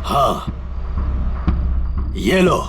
हाँ, ये लो।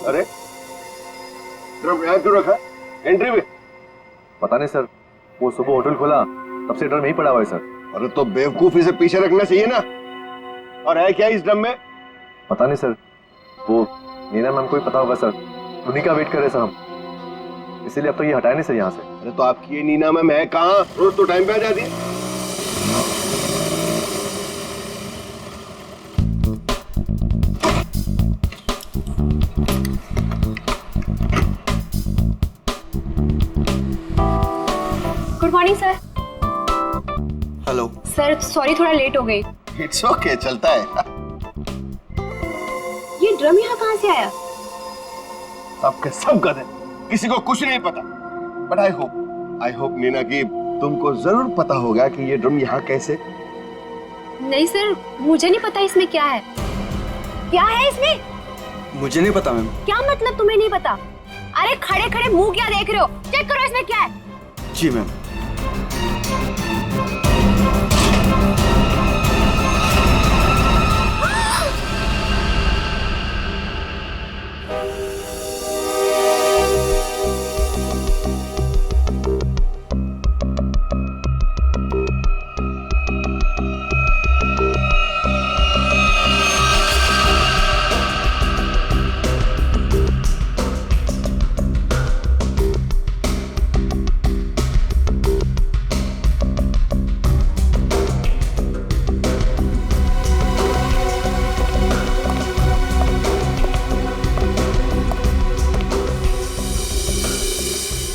अरे ड्रम यहाँ क्यों रखा? एंट्री में? पता नहीं सर, वो सुबह होटल खोला तब से ड्रम यहीं पड़ा हुआ है सर। अरे तो बेवकूफी से पीछे रखना चाहिए ना। और है क्या इस ड्रम में? पता नहीं सर, वो नीना मैम को ही पता होगा सर, उन्हीं का वेट कर रहे सर हम, इसीलिए अब तो ये हटाए नहीं सर यहाँ से। अरे तो आपकी ये नीना मैम है कहाँ? रोज तो टाइम पे आ जाती है। Good morning sir. Hello sir sorry, थोड़ा लेट हो गई। इट्स ओके, चलता है। ये ड्रम यहाँ कहाँ से आया? सबके सब गधे, किसी को कुछ नहीं पता। बट आई होप नीना की तुमको जरूर पता होगा कि ये ड्रम यहाँ कैसे। नहीं सर, मुझे नहीं पता इसमें क्या है। क्या है इसमें? मुझे नहीं पता मैम। क्या मतलब तुम्हें नहीं पता? अरे खड़े खड़े मुंह क्या देख रहे हो? चेक करो इसमें क्या है। जी मैम।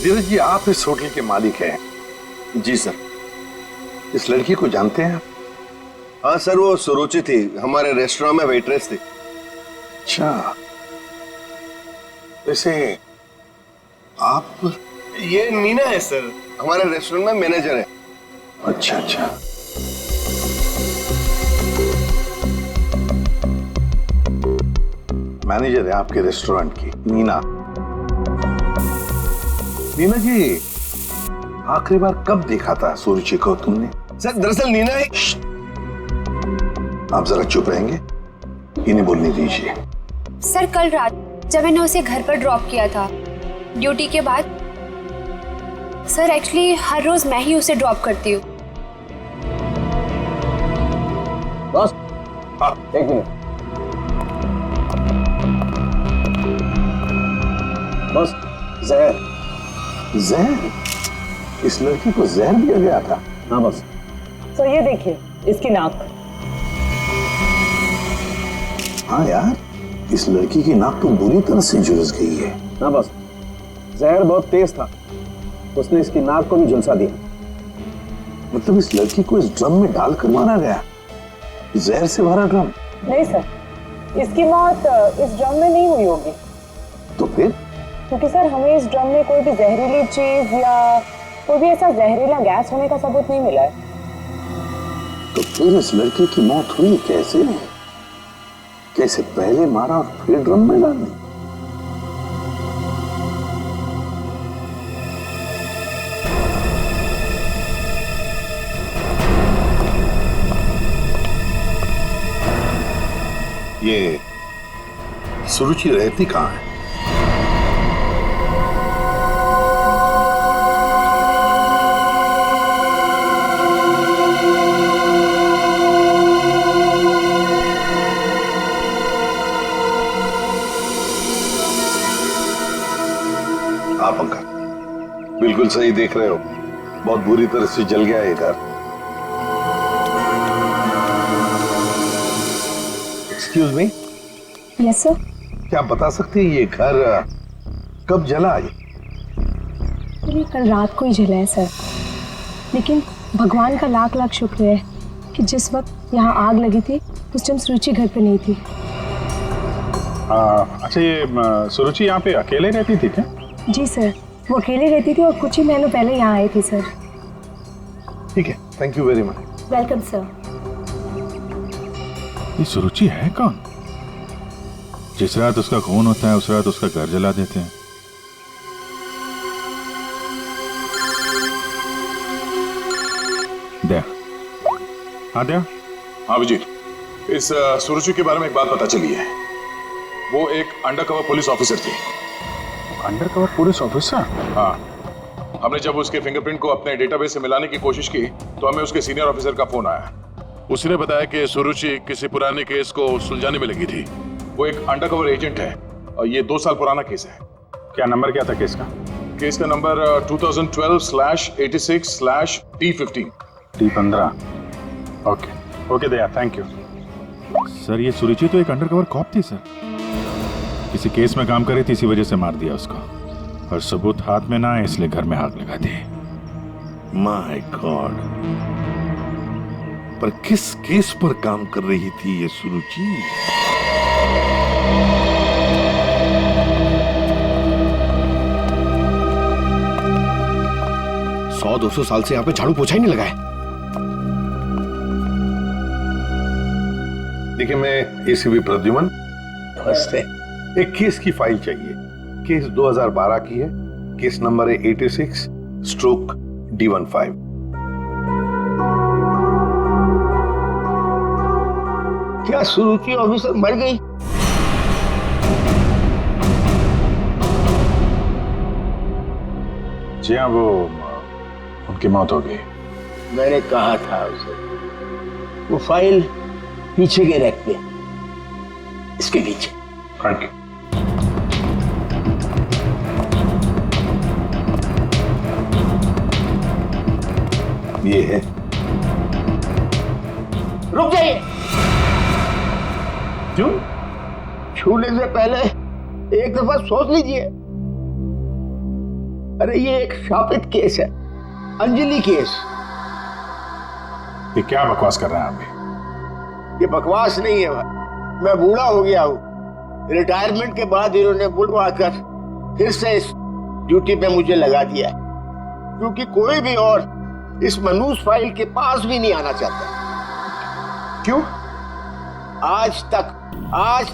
धीरज जी, आप इस होटल के मालिक हैं? जी सर। इस लड़की को जानते हैं? हाँ सर, वो सुरुचि थी, हमारे रेस्टोरेंट में वेट्रेस थी। अच्छा, वैसे आप? ये नीना है सर, हमारे रेस्टोरेंट में मैनेजर है। अच्छा अच्छा। मैनेजर है आपके रेस्टोरेंट की, नीना। नीना जी, आखिरी बार कब देखा था सुरुचि को तुमने? सर दरअसल नीना है। आप जरा चुप रहेंगे, इन्हें बोलने दीजिए। सर कल रात जब मैंने उसे घर पर ड्रॉप किया था ड्यूटी के बाद। सर एक्चुअली हर रोज मैं ही उसे ड्रॉप करती हूँ। बस हाँ, एक मिनट बस। जहर? जहर? इस लड़की को जहर दिया गया था? हाँ बस। तो ये देखिए इसकी नाक। हाँ यार, इस लड़की की नाक तो बुरी तरह से झुलस गई है। हाँ बस, जहर बहुत तेज था, उसने इसकी नाक को भी झुलसा दिया। मतलब इस लड़की को इस ड्रम में डाल कर मारा गया? जहर से भरा ड्रम? नहीं सर, इसकी मौत इस ड्रम में नहीं हुई होगी। तो फिर? क्योंकि सर हमें इस ड्रम में कोई भी जहरीली चीज या कोई भी ऐसा जहरीला गैस होने का सबूत नहीं मिला है। तो फिर इस लड़की की मौत हुई कैसे? कैसे पहले मारा और फिर ड्रम में डाल दी? ये सुरुचि रहती कहाँ है? बिल्कुल सही देख रहे हो, बहुत बुरी तरह से जल गया है घर। Excuse me, yes sir. क्या आप बता सकते हैं ये घर कब जला? ये कल रात को ही जला है सर, लेकिन भगवान का लाख लाख शुक्र है कि जिस वक्त यहाँ आग लगी थी उस टाइम सुरुचि घर पे नहीं थी। अच्छा, ये सुरुचि यहाँ पे अकेले रहती थी क्या? जी सर, वो अकेले रहती थी और कुछ ही महीनों पहले यहाँ आई थी सर। ठीक है, thank you very much. Welcome sir. ये सुरुचि है कौन? जिस रात उसका खून होता है उस रात उसका घर जला देते हैं। दया, हाँ दया। हाँ विजय, इस सुरुचि के बारे में एक बात पता चली है। वो एक अंडरकवर पुलिस ऑफिसर थी। Undercover police officer? हाँ, हमने जब उसके फिंगरप्रिंट को अपने डेटाबेस से मिलाने की कोशिश की तो हमें उसके सीनियर ऑफिसर का फोन आया। उसने बताया कि सुरुचि किसी पुराने केस को सुलझाने में लगी थी। वो एक अंडरकवर एजेंट है और ये 2 साल पुराना केस है। क्या नंबर क्या था केस का? केस का number 2012/86/T15। T15। Okay okay Daya, thank you sir. ये सुरुचि तो एक अंडरकवर कॉप थी सर। किसी केस में काम कर रही थी, इसी वजह से मार दिया उसको, और सबूत हाथ में ना है इसलिए घर में आग लगा दी। माय गॉड, पर किस केस पर काम कर रही थी ये सुरुचि? 100-200 साल से यहाँ पे झाड़ू पोछा ही नहीं लगा है। देखिए, मैं एसीपी प्रद्युमन। नमस्ते। एक केस की फाइल चाहिए। केस 2012 की है, केस नंबर है 86/D15। क्या सुरुचि ऑफिसर मर गई? जी हाँ, वो उनकी मौत हो गई। मैंने कहा था उसे, वो फाइल पीछे के रैक पे, इसके पीछे। Thank you. ये है। रुक जाइए। क्यों? छूने से पहले एक दफा सोच लीजिए। अरे ये एक शापित केस है, अंजलि केस। ये क्या बकवास कर रहे हैं आप भी? ये बकवास नहीं है भाई, मैं बूढ़ा हो गया हूँ। रिटायरमेंट के बाद इन्होंने बुलवा कर फिर से इस ड्यूटी पे मुझे लगा दिया है, क्योंकि कोई भी और इस मनूस फाइल के पास भी नहीं आना चाहता। क्यों? आज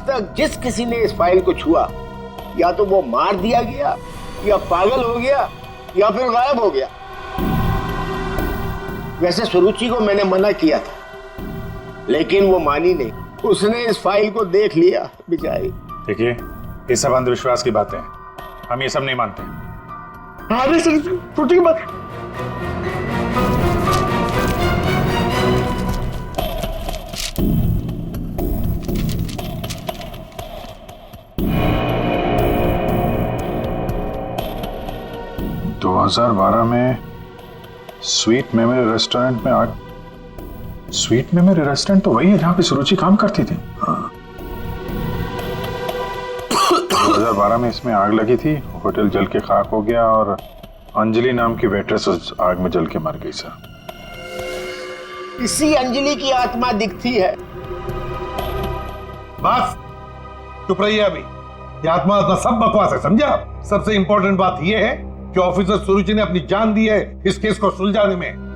तक जिस किसी ने इस फाइल को छुआ, या तो वो मार दिया गया, या पागल हो गया, या फिर गायब हो गया। वैसे सुरुचि को मैंने मना किया था, लेकिन वो मानी नहीं। उसने इस फाइल को देख लिया बेचारी। देखिए, ये सब अंधविश्वास की बातें हैं, हम ये सब नहीं मानते। अरे सर, छोटी की बात। तो 2012 में स्वीट मेमोरी रेस्टोरेंट में आग। स्वीट मेमोरी रेस्टोरेंट तो वही है जहां पे सुरुचि काम करती थी। हाँ। 2012 में इसमें आग लगी थी, होटल जल के खाक हो गया और अंजलि नाम की वेट्रेस उस आग में जल के मर गई सर। इसी अंजलि की आत्मा दिखती है। बस चुप रहिए अभी। ये आत्मा सब बकवास है, समझा? सबसे इंपॉर्टेंट बात यह है कि ऑफिसर सुरुचि ने अपनी जान दी है इस केस को सुलझाने में।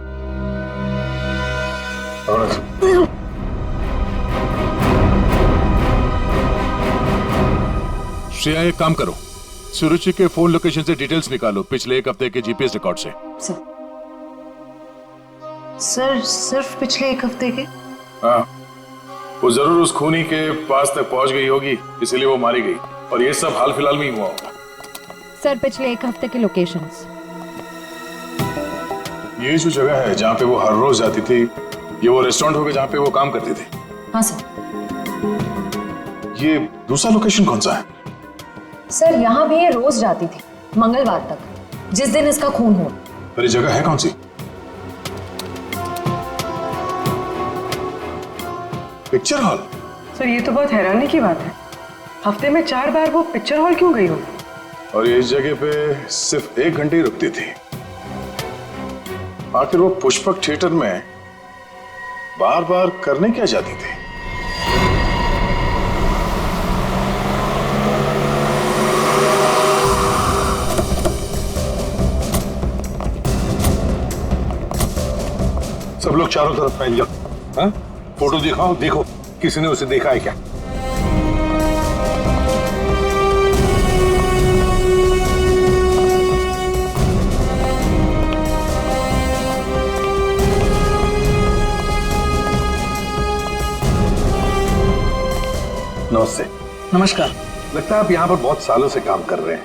श्रेया, एक काम करो, सुरुचि के फोन लोकेशन से डिटेल्स निकालो पिछले 1 हफ्ते के जीपीएस रिकॉर्ड से। सर सिर्फ पिछले 1 हफ्ते के? हाँ, वो जरूर उस खूनी के पास तक पहुंच गई होगी, इसलिए वो मारी गई, और ये सब हाल फिलहाल में ही हुआ होगा। सर पिछले 1 हफ्ते के लोकेशंस। ये जो जगह है जहाँ पे वो हर रोज जाती थी, ये वो रेस्टोरेंट होगा जहाँ पे वो काम करती थी? हाँ सर। ये दूसरा लोकेशन कौन सा है? सर यहाँ भी ये रोज जाती थी, मंगलवार तक। जिस दिन इसका खून हो। पर ये जगह है कौन सी? Picture hall? सर ये तो बहुत हैरानी की बात है, हफ्ते में 4 बार वो पिक्चर हॉल क्यों गई होगी? और ये इस जगह पे सिर्फ 1 घंटे ही रुकती थी। आखिर वो पुष्पक थिएटर में बार बार करने क्या जाती थी? सब लोग चारों तरफ फैल जाओ। हाँ? फोटो दिखाओ, देखो किसी ने उसे देखा है क्या? नमस्ते। नमस्कार। लगता है आप यहाँ पर बहुत सालों से काम कर रहे हैं।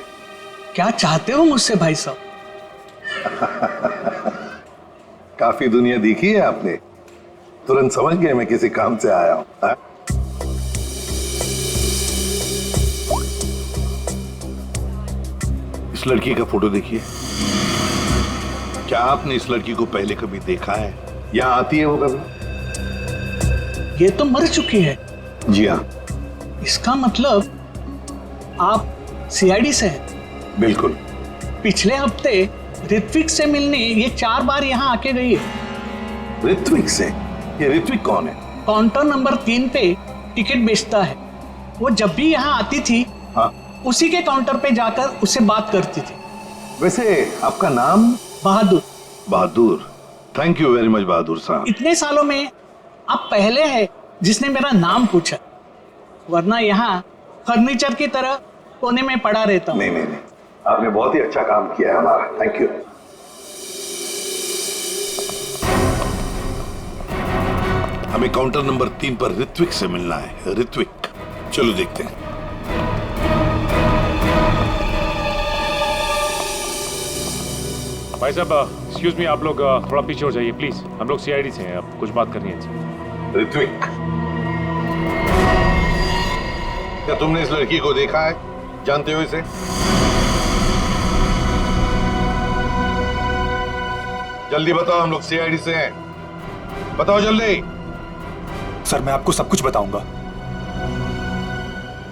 क्या चाहते हो मुझसे भाई साहब? काफी दुनिया देखी है आपने, तुरंत समझ गए मैं किसी काम से आया हूँ। हाँ? इस लड़की का फोटो देखिए। क्या आपने इस लड़की को पहले कभी देखा है? यहाँ आती है वो कभी? ये तो मर चुकी है। जी हाँ। इसका मतलब आप सीआईडी से हैं? बिल्कुल। पिछले हफ्ते ऋत्विक से मिलने ये 4 बार यहाँ आके गई है। ऋत्विक से? ये ऋत्विक कौन है? काउंटर नंबर 3 पे टिकट बेचता है। वो जब भी यहाँ आती थी, हाँ, उसी के काउंटर पे जाकर उससे बात करती थी। वैसे आपका नाम? बहादुर। बहादुर, थैंक यू वेरी मच बहादुर साहब। इतने सालों में आप पहले हैं जिसने मेरा नाम पूछा, वरना यहाँ फर्नीचर की तरह कोने में पड़ा रहता हूँ। नहीं, आपने बहुत ही अच्छा काम किया है हमारा, थैंक यू। हमें काउंटर नंबर 3 पर ऋत्विक से मिलना है। ऋत्विक, चलो देखते हैं। भाई साहब एक्सक्यूज मी, आप लोग थोड़ा पीछे हो जाइए प्लीज। हम लोग सीआईडी से हैं, अब कुछ बात करनी है इनसे। ऋत्विक, क्या तुमने इस लड़की को देखा है? जानते हो इसे? जल्दी बताओ, हम लोग सीआईडी से हैं, बताओ जल्दी। सर मैं आपको सब कुछ बताऊंगा,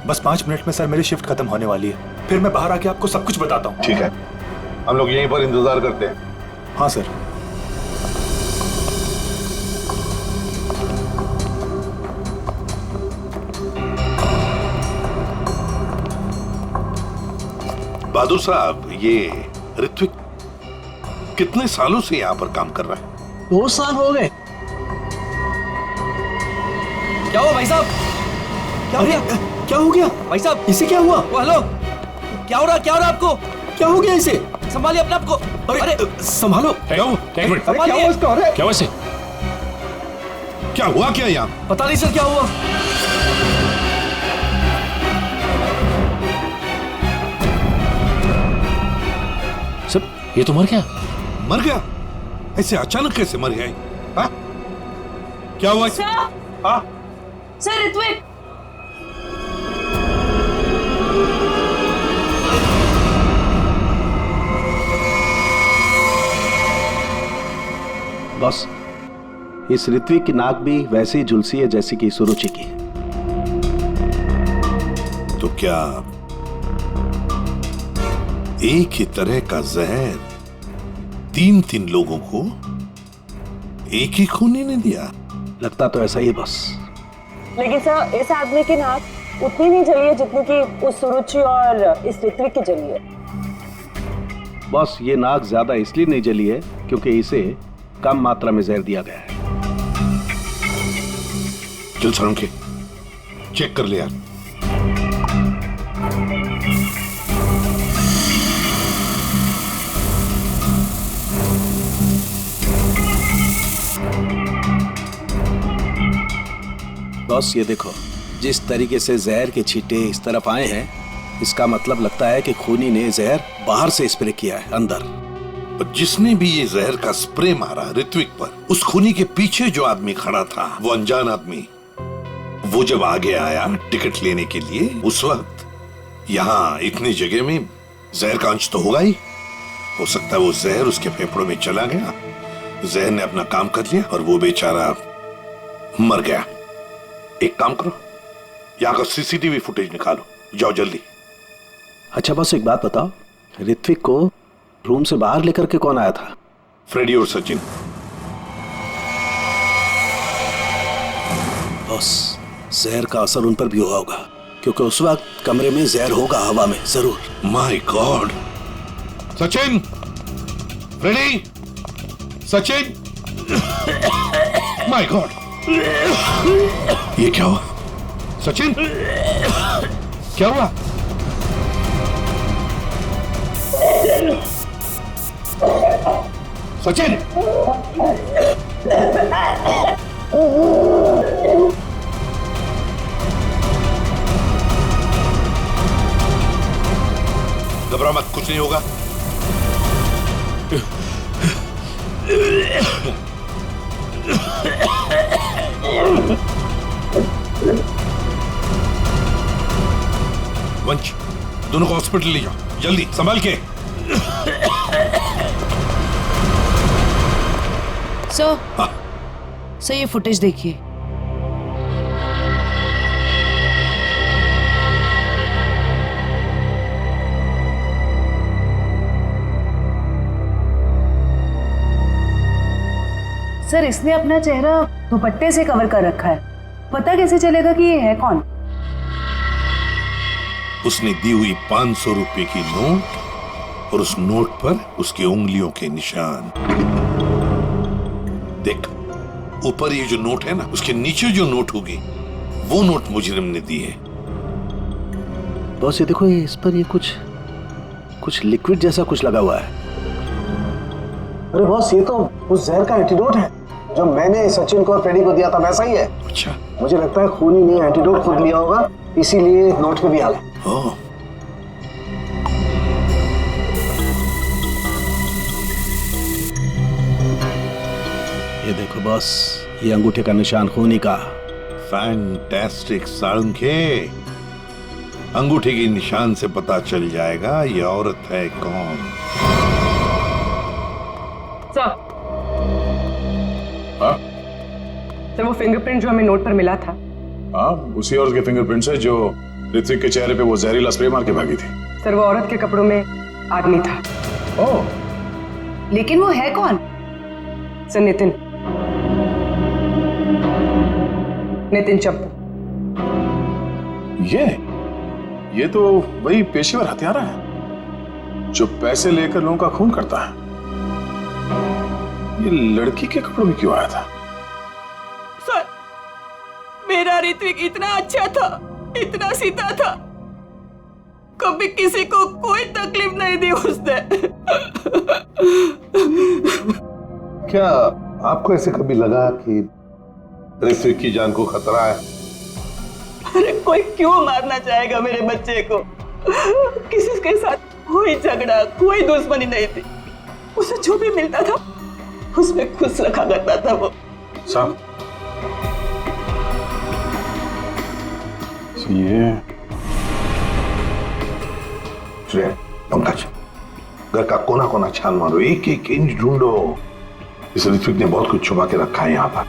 बस 5 मिनट में सर मेरी शिफ्ट खत्म होने वाली है, फिर मैं बाहर आके आपको सब कुछ बताता हूँ। ठीक है, हम लोग यहीं पर इंतजार करते हैं। हाँ सर। बहादुर साहब, ये ऋत्विक कितने सालों से यहाँ पर काम कर रहा है? 2 साल हो गए। क्या हुआ भाई साहब? क्या हो गया भाई साहब? इसे क्या हुआ? हेलो, क्या हो रहा आपको? क्या हो गया इसे? संभालिए अपने आप को। अरे संभालो। क्या हुआ? क्या हुआ इसको? अरे क्या हुआ इसे? क्या हुआ क्या यहाँ? पता नहीं सर क्या हुआ। सर ये तो मर गया। मर गया? ऐसे अचानक कैसे मर गया? हाँ? क्या हुआ? हाँ? सर ऋत्विक, बस इस ऋत्विक की नाक भी वैसे ही झुलसी है जैसी कि सुरुचि की। तो क्या एक ही तरह का जहर 3 लोगों को एक ही खूनी ने दिया? लगता तो ऐसा ही है बस। लेकिन सर इस आदमी की नाक उतनी नहीं जली है जितनी कि उस सुरुचि और इस ऋत्विक की जली है। बस ये नाक ज्यादा इसलिए नहीं जली है क्योंकि इसे कम मात्रा में जहर दिया गया है। चल सारंग, चेक कर ले यार। बस ये देखो, जिस तरीके से जहर के छींटे इस तरफ आए हैं, इसका मतलब लगता है कि खूनी ने जहर बाहर से स्प्रे किया है अंदर। जिसने भी ये जहर का स्प्रे मारा ऋत्विक पर, उस खूनी के पीछे जो आदमी खड़ा था, वो अनजान आदमी, वो जब आगे आया टिकट लेने के लिए, उस वक्त यहाँ इतनी जगह में जहर का अंश तो होगा ही। हो सकता है वो जहर उसके फेफड़ों में चला गया, जहर ने अपना काम कर लिया और वो बेचारा मर गया। एक काम करो, यहाँ का सीसीटीवी फुटेज निकालो, जाओ जल्दी। अच्छा बस एक बात बताओ, ऋत्विक को रूम से बाहर लेकर के कौन आया था? फ्रेडी और सचिन। बॉस, जहर का असर उन पर भी हुआ होगा, क्योंकि उस वक्त कमरे में जहर होगा हवा में जरूर। My God. Sachin, Freddy, Sachin, my God, ये क्या हुआ? सचिन, क्या हुआ? सचिन, घबरा मत, कुछ नहीं होगा। वंश, दोनों को हॉस्पिटल ले जाओ, जल्दी, संभाल के। सर, सर ये फुटेज देखिए। सर, इसने अपना चेहरा दुपट्टे से कवर कर रखा है, पता कैसे चलेगा कि ये है कौन? उसने दी हुई 500 रुपए की नोट और उस नोट पर उसकी उंगलियों के निशान। देख, ऊपर ये जो नोट है ना, उसके नीचे जो नोट होगी वो नोट मुजरिम ने दी है। बॉस ये देखो, इस पर ये कुछ लिक्विड जैसा कुछ लगा हुआ है। अरे बॉस, ये तो उस जहर का एंटीडोट है जो मैंने सचिन को और फ्रेडी को दिया था, वैसा ही है। अच्छा, मुझे लगता है खूनी ने एंटीडोट खुद लिया होगा, इसीलिए नोट पे भी हाल है। ये देखो बॉस, ये अंगूठे का निशान खूनी का। फैंटास्टिक साळुंखे, अंगूठे के निशान से पता चल जाएगा ये औरत है कौन। सर, सर वो फिंगरप्रिंट जो हमें नोट पर मिला था, हाँ, उसी औरत के फिंगरप्रिंट्स है जो ऋत्विक के चेहरे पे वो जहरीला स्प्रे मार के भागी थी। सर वो औरत के कपड़ों में आदमी था। ओह, लेकिन वो है कौन? सर नितिन चप्पू। ये तो वही पेशेवर हत्यारा है जो पैसे लेकर लोगों का खून करता है। ये लड़की के कपड़ों में क्यों आया था? सर, मेरा ऋत्विक इतना अच्छा था, इतना सीधा था, कभी किसी को कोई तकलीफ नहीं दी उसने। क्या आपको ऐसे कभी लगा कि ऋत्विक की जान को खतरा है? अरे कोई क्यों मारना चाहेगा मेरे बच्चे को? किसी के साथ कोई झगड़ा, कोई दुश्मनी नहीं थी। उसे जो भी मिलता था उसमें खुश रखा करता था वो। साहब, ये पंकज, घर का कोना कोना छान मारो, एक एक इंच ढूंढो। इस ऋत्विक ने बहुत कुछ छुपा के रखा है यहाँ पर।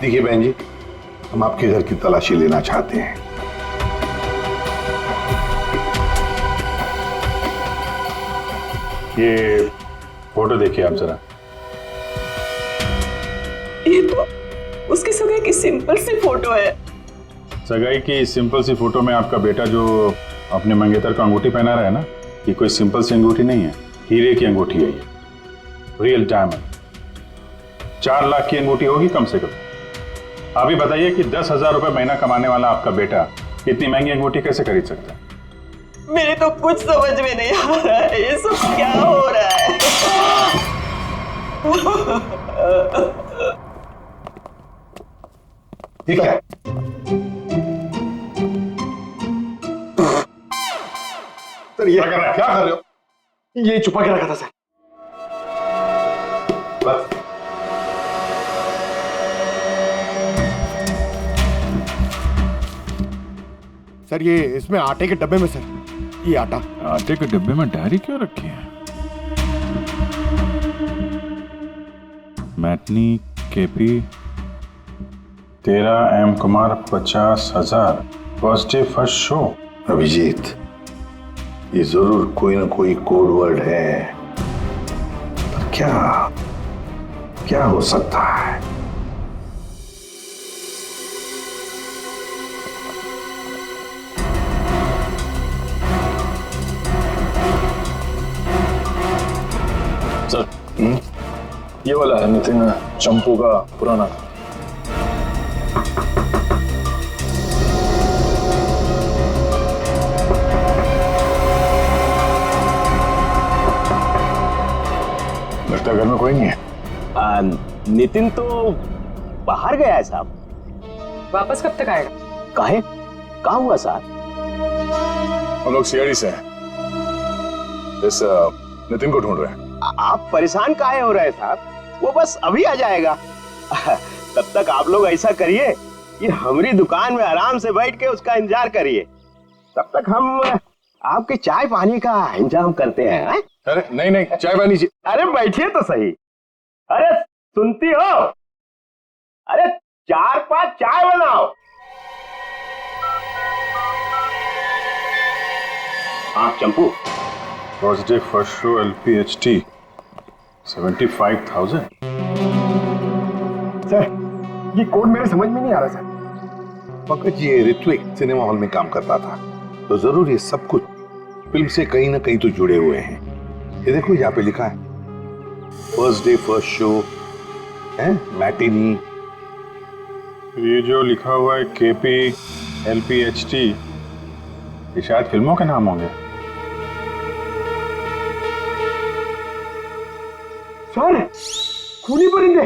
देखिए बहन जी, हम आपके घर की तलाशी लेना चाहते हैं। ये फोटो देखिए आप जरा। ये तो उसकी सगाई की सिंपल सी फोटो है। सगाई की सिंपल सी फोटो में आपका बेटा जो अपने मंगेतर को अंगूठी पहना रहा है ना, ये कोई सिंपल सी अंगूठी नहीं है, हीरे की अंगूठी है ये, रियल डायमंड। 4 लाख की अंगूठी होगी कम से कम। आप ही बताइए कि 10,000 रुपए महीना कमाने वाला आपका बेटा इतनी महंगी अंगूठी कैसे खरीद सकता है? मेरे तो कुछ समझ में नहीं आ रहा है, ये सब क्या हो रहा है? ठीक है, सर ये क्या कर रहे हो? ये छुपा के रखा था सर। बस सर ये इसमें आटे के डब्बे में सर, ये आटा। आटे के डब्बे में डायरी क्यों रखी है? Matinee KP 13 M Kumar 50,000 first day first show. Abhijit, ये जरूर कोई ना कोई कोड वर्ड है, पर क्या क्या हो सकता है? सर, ये वाला है नितिन चंपू का पुराना। लगता है घर में कोई नहीं है। नितिन तो बाहर गया है साहब। वापस कब तक आएगा? काहे? कहा हुआ साहब? हम लोग सीआईडी से हैं, इस नितिन को ढूंढ रहे हैं। आप परेशान काहे हो रहे हैं साहब? वो बस अभी आ जाएगा। तब तक आप लोग ऐसा करिए कि हमारी दुकान में आराम से बैठ के उसका इंतजार करिए, तब तक हम आपके चाय पानी का इंतजाम करते हैं। अरे नहीं नहीं, चाय पानी। अरे बैठिए तो सही। अरे सुनती हो? अरे 4-5 चाय बनाओ। हाँ Champu, first day first show LPHT 75,000। Sir ये कोड मेरे समझ में नहीं आ रहा सर। पंकज, ये ऋत्विक सिनेमा हॉल में काम करता था, तो जरूर ये सब कुछ फिल्म से कहीं ना कहीं तो जुड़े हुए हैं। ये देखो यहाँ पे लिखा है फर्स्ट डे फर्स्ट शो है, मैटिनी। ये जो लिखा हुआ है KP LPHT, ये शायद फिल्मों के नाम होंगे। सर खूनी परिंदे,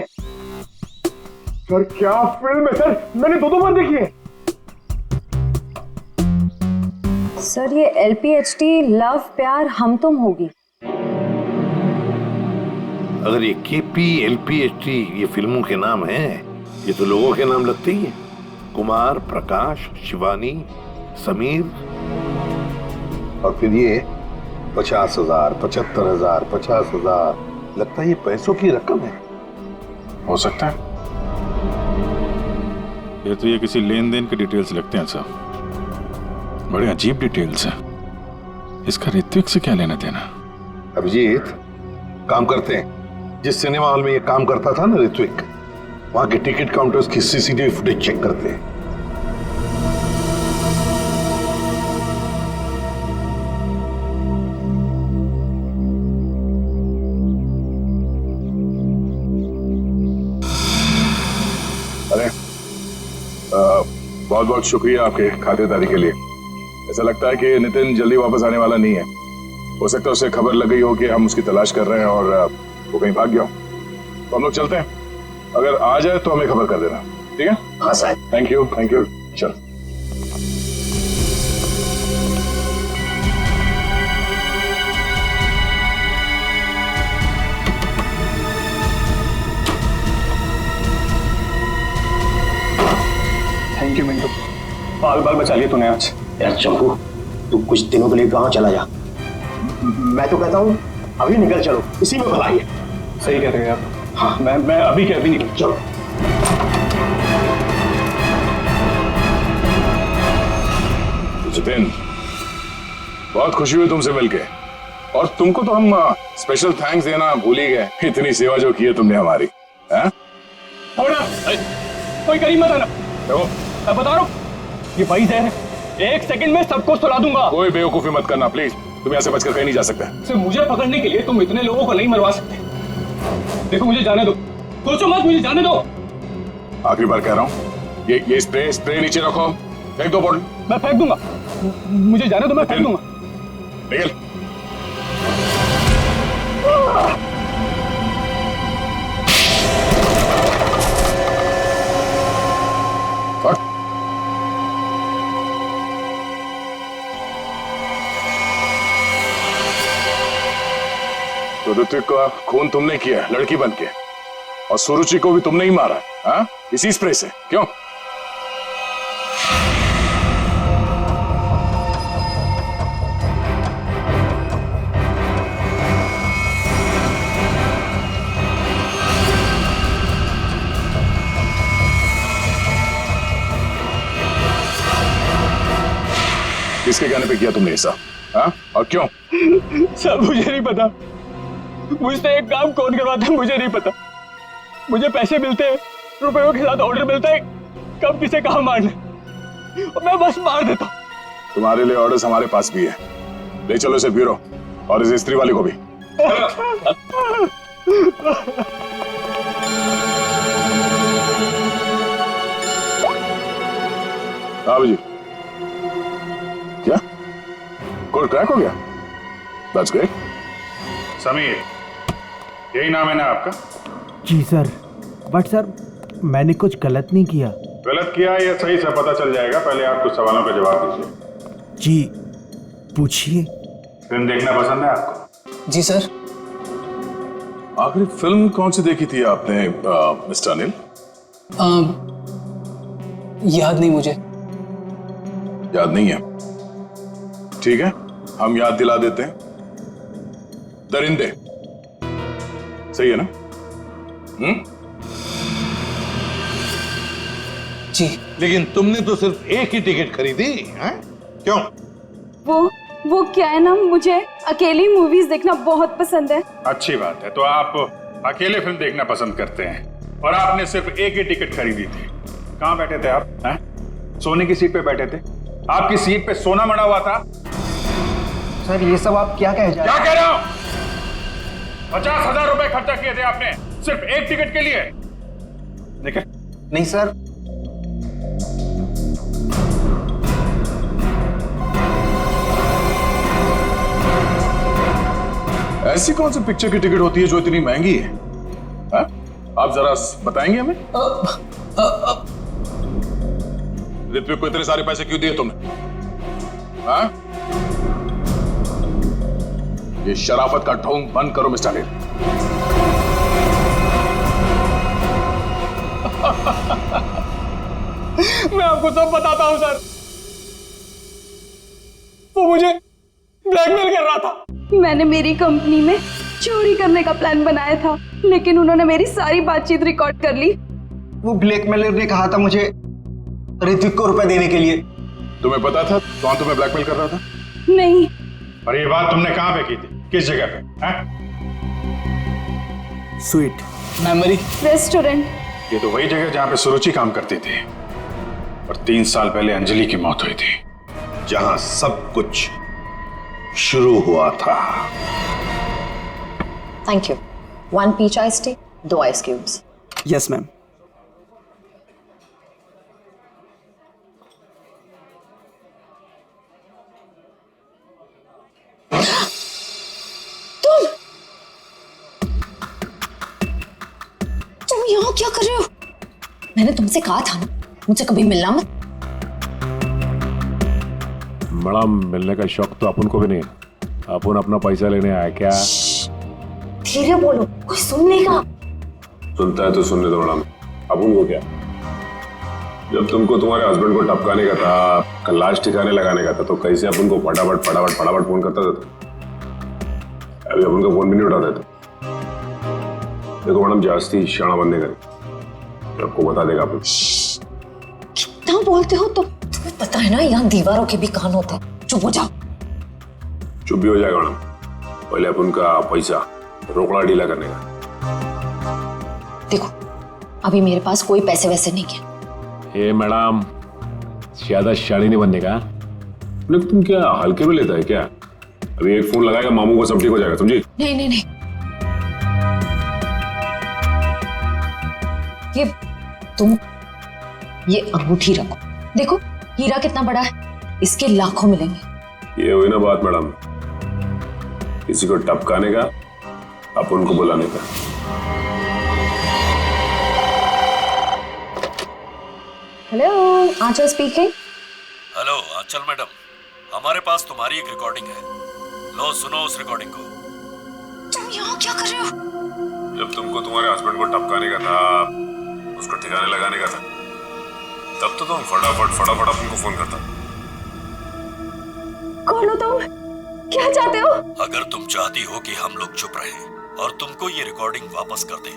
सर क्या फिल्म है सर, मैंने 2 बार देखी है। सर ये LPHT लव प्यार हम तुम होगी। अगर ये KP LPHT ये फिल्मों के नाम हैं, ये तो लोगों के नाम लगते ही हैं। कुमार, प्रकाश, शिवानी, समीर, और फिर ये 50,000, 75,000, 50,000, लगता है ये पैसों की रकम है। हो सकता है। ये तो ये किसी लेन देन के डिटेल्स लगते हैं साहब, बड़े अजीब डिटेल्स हैं। इसका ऋत्विक से क्या लेना देना? अभिजीत, काम करते हैं, जिस सिनेमा हॉल में ये काम करता था ना ऋत्विक, वहां के टिकट काउंटर्स की CCTV फुटेज चेक करते हैं। अरे बहुत बहुत शुक्रिया आपके खातिरदारी के लिए। ऐसा लगता है कि नितिन जल्दी वापस आने वाला नहीं है। हो सकता है उसे खबर लग गई हो कि हम उसकी तलाश कर रहे हैं और वो कहीं भाग गया हो। तो हम लोग चलते हैं, अगर आ जाए तो हमें खबर कर देना, ठीक है? हाँ sir. Thank you, thank you. चल। थैंक यू मिंटू, बाल बाल बचा लिए तूने आज। यार चंपू, तू कुछ दिनों के लिए गांव चला जा। मैं तो कहता हूँ अभी निकल चलो, इसी में भलाई है। सही कह रहे हैं आप। हाँ, मैं अभी के अभी निकल। चलो। जितेन, बहुत खुशी हुई तुमसे मिलके, और तुमको तो हम स्पेशल थैंक्स देना भूल ही गए। इतनी सेवा जो की है तुमने हमारी। हैं? कोई करीब मत आना। मैं बता रहा हूँ, ये भाई जहर है, 1 सेकंड में सबको सुला दूंगा। कोई बेवकूफी मत करना प्लीज, तुम यहाँ से बचकर कहीं नहीं जा सकते। सिर्फ मुझे पकड़ने के लिए तुम इतने लोगों को नहीं मरवा सकते। देखो मुझे जाने दो, सोचो मत, मुझे जाने दो। आखिरी बार कह रहा हूँ, ये स्प्रे नीचे रखो, फेंक दो बॉटल। मैं फेंक दूंगा, मुझे जाने दो, मैं फेंक दूंगा। निकल। तो ऋत्विक का खून तुमने किया लड़की बन के, और सुरुचि को भी तुमने ही मारा, हाँ? इसी स्प्रे से, क्यों? किसके कहने पे किया तुमने ऐसा? हाँ? और क्यों? सर मुझे नहीं पता, मुझसे एक काम कौन करवाता है मुझे नहीं पता। मुझे पैसे मिलते हैं, रुपयों के साथ ऑर्डर मिलता है कब किसे कहाँ मारना, और मैं बस मार देता हूँ। तुम्हारे लिए ऑर्डर्स हमारे पास भी है। ले चलो इसे ब्यूरो और इस स्त्री वाले को भी। हाँ जी, क्या कोड क्रैक हो गया? That's great. समीर, यही नाम है ना आपका? जी सर, बट सर मैंने कुछ गलत नहीं किया। गलत किया या सही से पता चल जाएगा, पहले आप कुछ सवालों का जवाब दीजिए। जी पूछिए। फिल्म देखना पसंद है आपको? जी सर। आखिरी फिल्म कौन सी देखी थी आपने मिस्टर अनिल? याद नहीं मुझे। याद नहीं है? ठीक है, हम याद दिला देते हैं। दरिंदे सही है ना? जी। लेकिन तुमने तो सिर्फ एक ही टिकट खरीदी है, क्यों? वो क्या है ना, मुझे अकेली मूवीज देखना बहुत पसंद है। अच्छी बात है, तो आप अकेले फिल्म देखना पसंद करते हैं और आपने सिर्फ एक ही टिकट खरीदी थी। कहाँ बैठे थे आप? हैं? सोने की सीट पे बैठे थे? आपकी सीट पे सोना मड़ा हुआ था? सर ये सब आप क्या कह क्या कह रहे हो? 50,000 रुपए खर्चा किए थे आपने सिर्फ एक टिकट के लिए। देखे? नहीं सर। ऐसी कौन सी पिक्चर की टिकट होती है जो इतनी महंगी है? हा? आप जरा बताएंगे हमें? ऋत्विक को इतने सारे पैसे क्यों दिए तुमने? हा? ये शराफत का ढोंग बंद करो मिस्टर अनिल। मैं आपको सब बताता हूं सर, वो मुझे ब्लैकमेल कर रहा था। मैंने मेरी कंपनी में चोरी करने का प्लान बनाया था, लेकिन उन्होंने मेरी सारी बातचीत रिकॉर्ड कर ली। वो ब्लैकमेलर ने कहा था मुझे ऋत्विक को रुपए देने के लिए। तुम्हें पता था कौन तुम्हें ब्लैकमेल कर रहा था? नहीं। और ये बात तुमने कहां पे की थी? किस जगह पे? Sweet memory restaurant. ये तो वही जगह जहां पे सुरुचि काम करती थी और 3 साल पहले अंजलि की मौत हुई थी। जहां सब कुछ शुरू हुआ था। Thank you. 1 peach ice tea, 2 ice cubes. Yes ma'am. तुम यहाँ क्या कर रहे हो? मैंने तुमसे कहा था ना मुझसे कभी मिलना मत। मैडम मिलने का शौक तो अपन को भी नहीं है। अपन अपना पैसा लेने आया क्या? धीरे बोलो, कोई सुन लेगा। सुनता है तो सुनने दो मैडम। अपन को क्या? जब तुमको तुम्हारे हस्बैंड को टपकाने का था, लाश ठिकाने लगाने का था, तो कैसे अपन को फटाफट फटाफट फटाफट फोन करता था? अभी अपन का फोन भी नहीं उठाते थे। देखो मैडम, जास्ती शाना बंदे करें, आपको बता देगा अपन। कितना बोलते हो तुम? तुम्हें पता है ना यहाँ दीवारों के भी कान होते हैं। चुप हो जाओ। चुप भी हो जाएगा मैडम, पहले अपन का पैसा रोकड़ा ढीला करने का। देखो अभी मेरे पास कोई पैसे वैसे नहीं है। ए मैडम, ज्यादा शाड़ी नहीं बनने का। तुम क्या हल्के में लेता है क्या? अभी एक फोन लगाएगा मामू को सब ठीक हो जाएगा, समझी? नहीं नहीं नहीं, ये अंगूठी रखो। देखो हीरा कितना बड़ा है, इसके लाखों मिलेंगे। ये हुई ना बात मैडम, किसी को टपकाने का, अपन को बुलाने का। हेलो, आंचल स्पीकिंग। हेलो आंचल मैडम, हमारे पास तुम्हारी एक रिकॉर्डिंग है। लो सुनो उस रिकॉर्डिंग को। तुम यहाँ क्या कर रहे हो? जब तुमको तुम्हारे हस्बैंड को टपकाने का था, उसको ठिकाने लगाने का था, तब तो तुम फटाफट उनको फोन करता। कौन हो तुम? क्या चाहते हो? अगर तुम चाहती हो कि हम लोग चुप रहें और तुमको ये रिकॉर्डिंग वापस कर दें,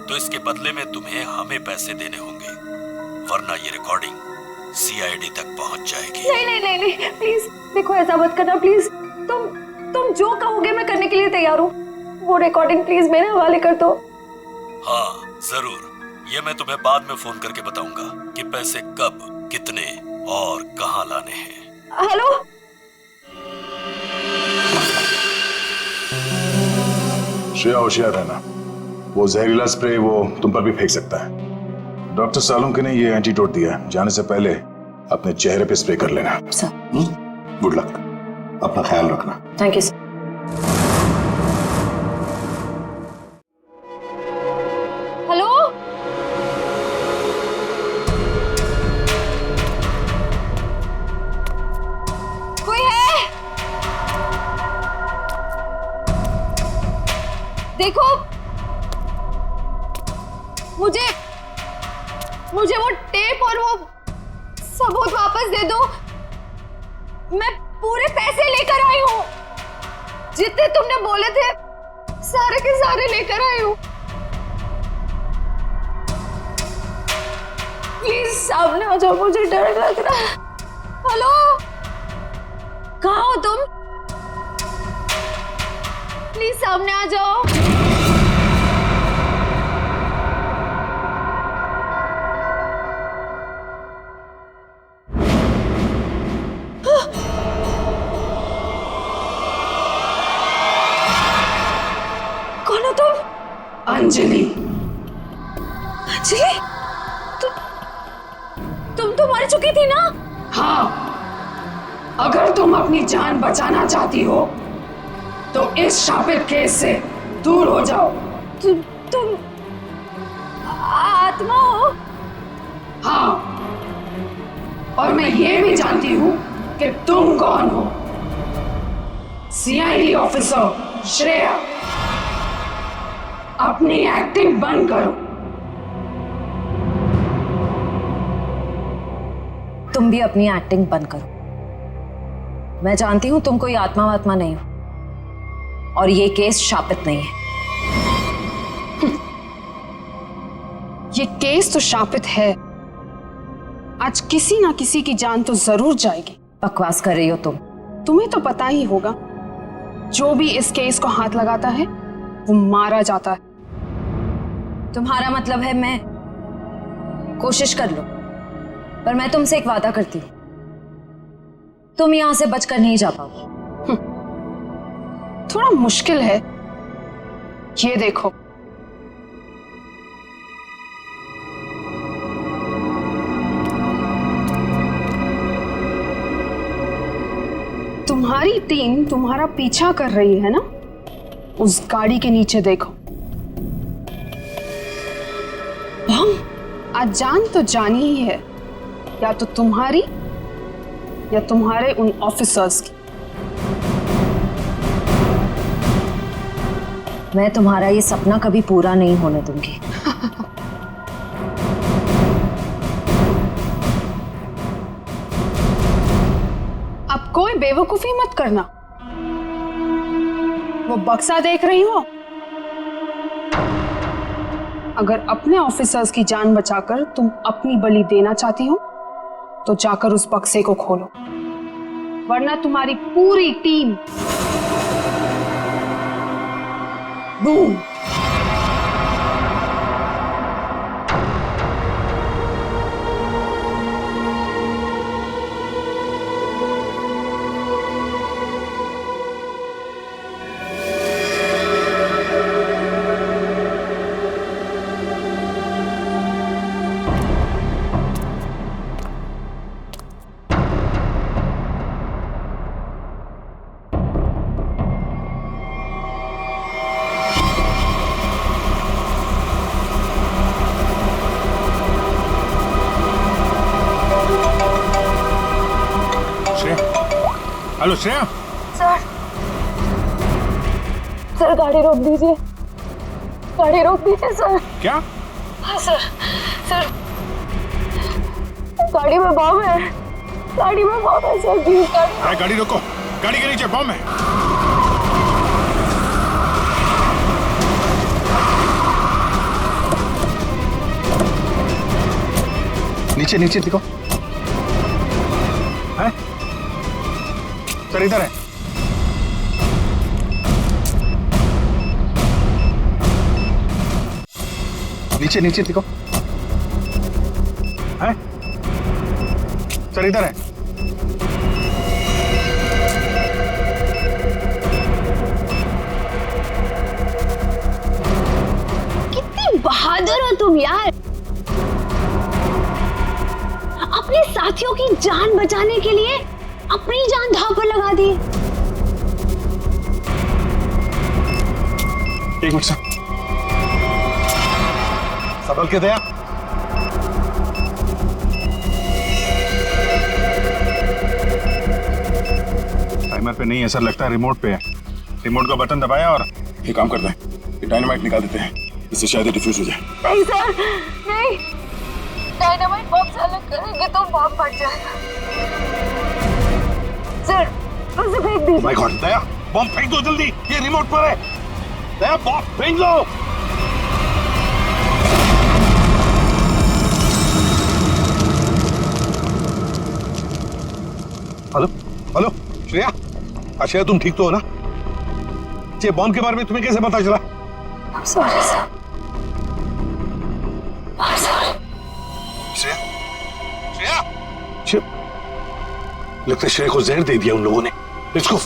तो इसके बदले में तुम्हें हमें पैसे देने होंगे, वरना ये रिकॉर्डिंग सीआईडी तक पहुंच जाएगी। नहीं नहीं नहीं नहीं, प्लीज देखो ऐसा मत करना प्लीज। तुम जो कहोगे मैं करने के लिए तैयार हूँ। वो रिकॉर्डिंग प्लीज मेरे हवाले कर दो। हाँ जरूर, ये मैं तुम्हें बाद में फोन करके बताऊंगा कि पैसे कब, कितने और कहाँ लाने हैं। हेलो, श्रेया होशियार रहना, वो जहरीला स्प्रे वो तुम पर भी फेंक सकता है। डॉक्टर सालुंके ने ये एंटीडोट दिया, जाने से पहले अपने चेहरे पे स्प्रे कर लेना। गुड लक, अपना ख्याल रखना। Thank you sir. हेलो, कोई है? देखो, मुझे वो टेप और वो सबूत वापस दे दो। मैं पूरे पैसे लेकर आई हूँ, जितने तुमने बोले थे सारे के सारे लेकर आई हूँ। प्लीज सामने आ जाओ, मुझे डर लग रहा है। हेलो, कहाँ हो तुम? प्लीज सामने आ जाओ। कौन हो तुम? अंजलि। अंजलि, तुम तो मर चुकी थी ना? हाँ, अगर तुम अपनी जान बचाना चाहती हो तो इस शापित केस से दूर हो जाओ। तुम आत्मा हो? हाँ, और मैं ये भी जानती हूँ कि तुम कौन हो। सीआईडी ऑफिसर श्रेया, अपनी एक्टिंग बंद करो। तुम भी अपनी एक्टिंग बंद करो। मैं जानती हूं तुम कोई आत्मा वात्मा नहीं हो, और ये केस शापित नहीं है। ये केस तो शापित है। आज किसी ना किसी की जान तो जरूर जाएगी। बकवास कर रही हो तुम। तुम्हें तो पता ही होगा, जो भी इस केस को हाथ लगाता है वो मारा जाता है। तुम्हारा मतलब है मैं कोशिश कर लो, पर मैं तुमसे एक वादा करती हूँ, तुम यहां से बचकर नहीं जा पाओगी। थोड़ा मुश्किल है। ये देखो, तुम्हारी टीम तुम्हारा पीछा कर रही है ना? उस गाड़ी के नीचे देखो। आज जान तो जानी ही है, या तो तुम्हारी या तुम्हारे उन ऑफिसर्स की। मैं तुम्हारा ये सपना कभी पूरा नहीं होने दूंगी। अब कोई बेवकूफी मत करना। वो बक्सा देख रही हो? अगर अपने ऑफिसर्स की जान बचाकर तुम अपनी बलि देना चाहती हो तो जाकर उस बक्से को खोलो, वरना तुम्हारी पूरी team boom. Hello Shreya. Sir गाड़ी रोक दीजिए, गाड़ी रोक दीजिए सर। क्या? हाँ सर, गाड़ी में बम है, गाड़ी में बम है सर। प्लीज गाड़ी रोको, गाड़ी के नीचे बम है। नीचे नीचे दिखो। सर इधर है। नीचे नीचे देखो। है सर इधर है। कितनी बहादुर हो तुम यार, अपने साथियों की जान बचाने के लिए अपनी जान दांव पर लगा दी। एक मिनट सर, संभल के दया। टाइमर पे नहीं है सर, लगता है रिमोट पे है। रिमोट का बटन दबाया और ये काम करते हैं, ये डायनामाइट निकाल देते हैं, इससे शायद डिफ्यूज हो जाए। नहीं सर नहीं, डायनामाइट बॉम्ब से अलग करेंगे तो बॉम्ब फट जाएगा। सर उसे फेंक दीजिए। माय गॉड, दया बॉम्ब फेंक दो जल्दी, ये रिमोट पर है। दया बॉम्ब फेंक दो। हेलो हेलो श्रेया, श्रेया तुम ठीक तो हो ना? ये बॉम्ब के बारे में तुम्हें कैसे पता चला? I'm sorry sir, I'm sorry। Shreya, Shreya, लगता है श्रेया को जहर दे दिया उन लोगों ने। Let's go.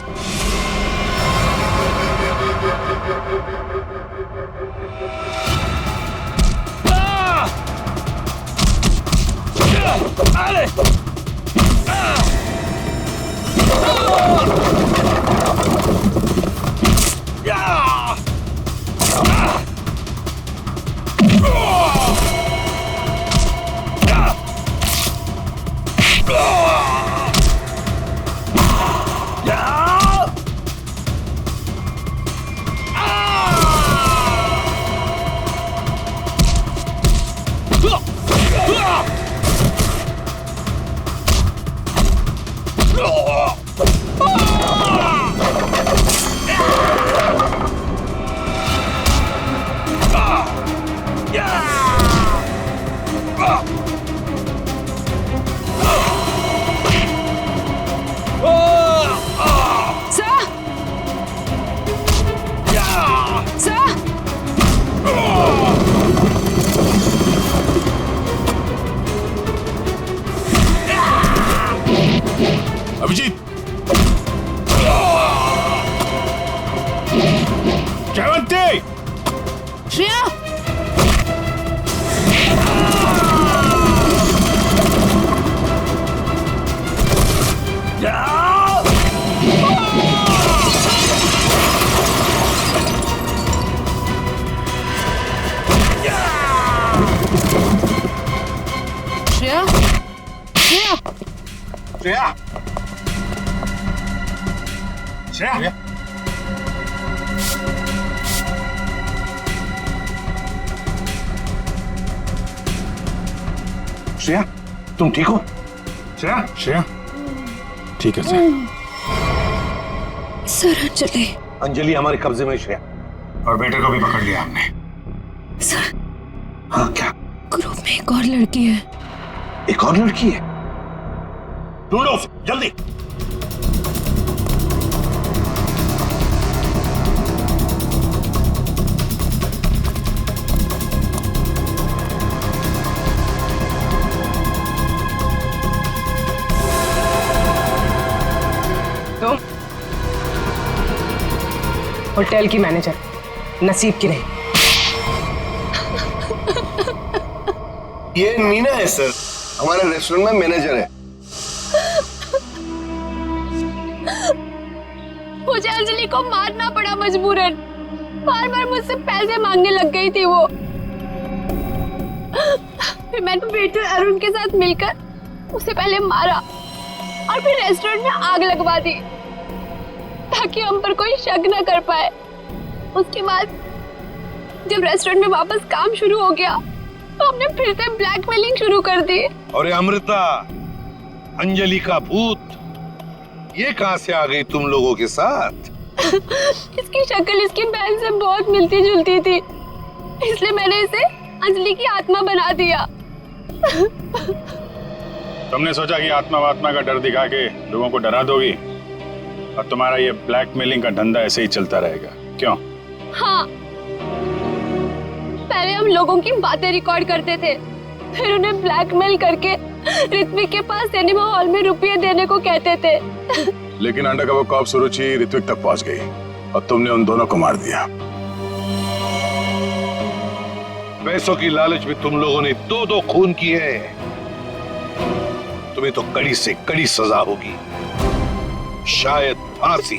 अभिजीत, जयवंती, श्रेया, श्रेया, श्रेया, श्रेया, श्रेया, श्रेया तुम ठीक हो? श्रेया, श्रेया ठीक है सर। सर अंजलि, अंजलि हमारे कब्जे में। श्रेया और बेटे को भी पकड़ लिया हमने। सर हाँ क्या? ग्रुप में एक और लड़की है। एक और लड़की है? ढूंढो उसे जल्दी। तुम होटल की मैनेजर, नसीब की नहीं। ये मीना है सर, हमारे रेस्टोरेंट में मैनेजर है। मुझे अंजलि को मारना पड़ा मजबूरन, बार बार मुझसे पैसे मांगने लग गई थी वो। फिर मैंने वेटर अरुण के साथ मिलकर उसे पहले मारा और फिर रेस्टोरेंट में आग लगवा दी ताकि हम पर कोई शक न कर पाए। उसके बाद जब रेस्टोरेंट में वापस काम शुरू हो गया तो हमने फिर से ब्लैकमेलिंग शुरू कर दी। और अमृता, अंजलि का भूत, ये कहां से आ गई तुम लोगों के साथ? इसकी शक्ल इसकी बहन से बहुत मिलती जुलती थी, इसलिए मैंने इसे अंजलि की आत्मा बना दिया। तुमने सोचा कि आत्मा वात्मा का डर दिखा के लोगों को डरा दोगी, और तुम्हारा ये ब्लैकमेलिंग का धंधा ऐसे ही चलता रहेगा, क्यों? हाँ, पहले हम लोगों की बातें रिकॉर्ड करते थे, फिर उन्हें ब्लैकमेल करके ऋत्विक के पास सिनेमा हॉल में रुपये देने को कहते थे। लेकिन अंडरकवर कॉप सुरुचि ऋत्विक तक पहुंच गई और तुमने उन दोनों को मार दिया। पैसों की लालच में तुम लोगों ने 2-2 खून किए हैं। तुम्हें तो कड़ी से कड़ी सजा होगी, शायद फांसी।